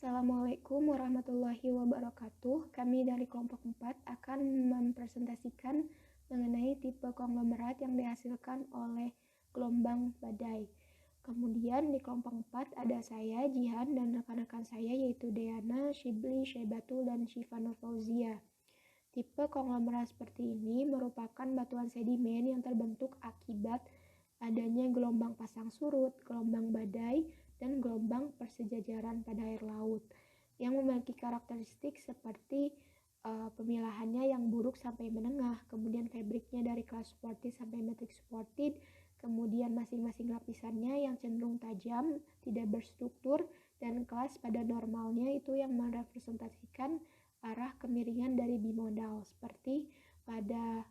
Assalamualaikum warahmatullahi wabarakatuh. Kami dari kelompok 4 akan mempresentasikan mengenai tipe konglomerat yang dihasilkan oleh gelombang badai. Kemudian di kelompok 4 ada saya, Jihan, dan rekan-rekan saya yaitu Deana, Shibli, Syaibatu, dan Shifano Fauzia. Tipe konglomerat seperti ini merupakan batuan sedimen yang terbentuk akibat adanya gelombang pasang surut, gelombang badai, dan gelombang persejajaran pada air laut yang memiliki karakteristik seperti pemilahannya yang buruk sampai menengah, kemudian fabriknya dari kelas supported sampai metric supported, kemudian masing-masing lapisannya yang cenderung tajam, tidak berstruktur, dan kelas pada normalnya itu yang merepresentasikan arah kemiringan dari bimodal seperti pada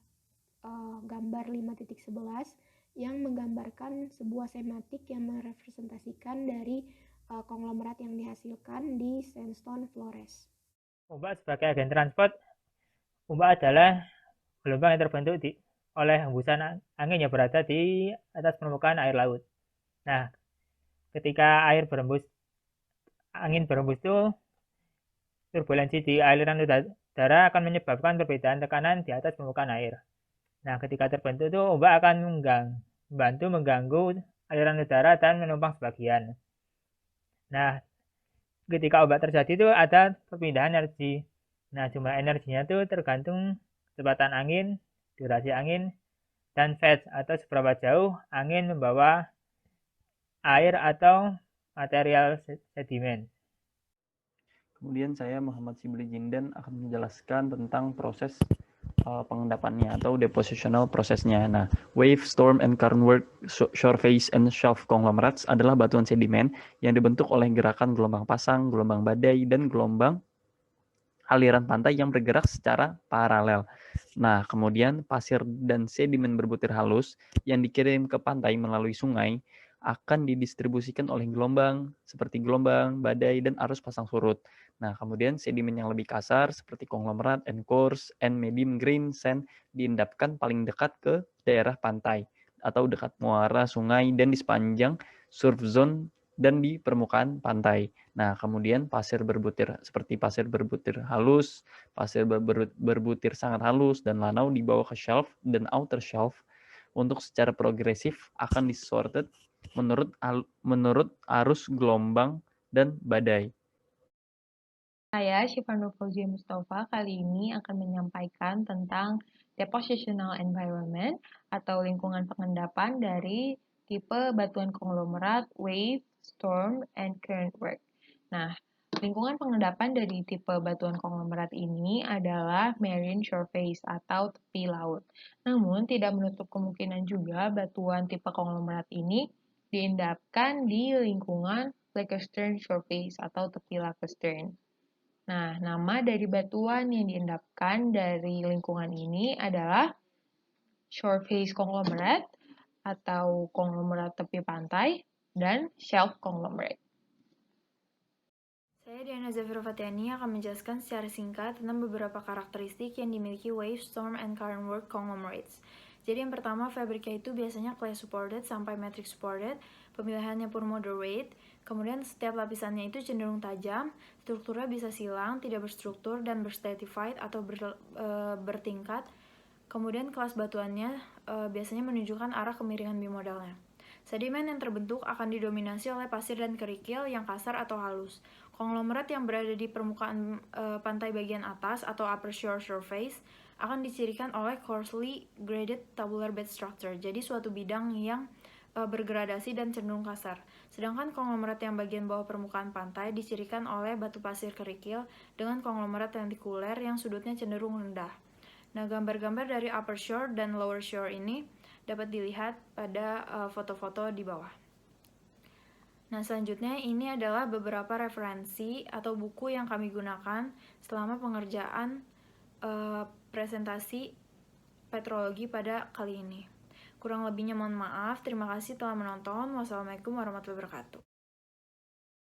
gambar 5.11 yang menggambarkan sebuah sematik yang merepresentasikan dari konglomerat yang dihasilkan di sandstone Flores. Ombak sebagai agen transport, ombak adalah gelombang yang terbentuk oleh hembusan angin yang berada di atas permukaan air laut. Nah, ketika angin berembus itu, turbulensi di aliran udara akan menyebabkan perbedaan tekanan di atas permukaan air. Nah, ketika terbentuk itu, ombak akan membantu mengganggu aliran udara dan menumpang sebagian. Nah, ketika ombak terjadi itu ada perpindahan energi. Nah, jumlah energinya itu tergantung kecepatan angin, durasi angin, dan phase atau seberapa jauh angin membawa air atau material sedimen. Kemudian saya Muhammad Sibli Jindan akan menjelaskan tentang proses pengendapannya atau depositional prosesnya. Nah, wave, storm, and current work shore face and shelf conglomerates adalah batuan sedimen yang dibentuk oleh gerakan gelombang pasang, gelombang badai, dan gelombang aliran pantai yang bergerak secara paralel. Nah, kemudian pasir dan sedimen berbutir halus yang dikirim ke pantai melalui sungai akan didistribusikan oleh gelombang seperti gelombang, badai, dan arus pasang surut. Nah, kemudian sedimen yang lebih kasar seperti konglomerat and coarse and medium grain sand diendapkan paling dekat ke daerah pantai atau dekat muara sungai dan di sepanjang surf zone dan di permukaan pantai. Nah, kemudian pasir berbutir seperti pasir berbutir halus, pasir berbutir sangat halus, dan lanau dibawa ke shelf dan outer shelf untuk secara progresif akan disorted menurut arus gelombang dan badai. Saya Shifano Fauzia Mustafa kali ini akan menyampaikan tentang depositional environment atau lingkungan pengendapan dari tipe batuan konglomerat, wave, storm, and current work. Nah, lingkungan pengendapan dari tipe batuan konglomerat ini adalah marine shore face atau tepi laut. Namun, tidak menutup kemungkinan juga batuan tipe konglomerat ini diendapkan di lingkungan lacustrine shore face atau tepi lacustrine. Nah, nama dari batuan yang diendapkan dari lingkungan ini adalah shore face conglomerate atau konglomerat tepi pantai dan shelf conglomerate. Saya Diana Zafira Fatiani akan menjelaskan secara singkat tentang beberapa karakteristik yang dimiliki wave, storm, and current work conglomerates. Jadi yang pertama, fabriknya itu biasanya clay supported sampai metric supported, pemilihannya pun moderate, kemudian setiap lapisannya itu cenderung tajam, strukturnya bisa silang, tidak berstruktur, dan berstratified atau bertingkat. Kemudian kelas batuannya biasanya menunjukkan arah kemiringan bimodalnya. Sedimen yang terbentuk akan didominasi oleh pasir dan kerikil yang kasar atau halus. Konglomerat yang berada di permukaan pantai bagian atas atau upper shore surface akan dicirikan oleh coarsely graded tabular bed structure. Jadi suatu bidang yang bergradasi dan cenderung kasar. Sedangkan konglomerat yang bagian bawah permukaan pantai dicirikan oleh batu pasir kerikil dengan konglomerat lentikuler yang sudutnya cenderung rendah. Nah, gambar-gambar dari upper shore dan lower shore ini dapat dilihat pada foto-foto di bawah. Nah, selanjutnya ini adalah beberapa referensi atau buku yang kami gunakan selama pengerjaan presentasi petrologi pada kali ini. Kurang lebihnya mohon maaf. Terima kasih telah menonton. Wassalamualaikum warahmatullahi wabarakatuh.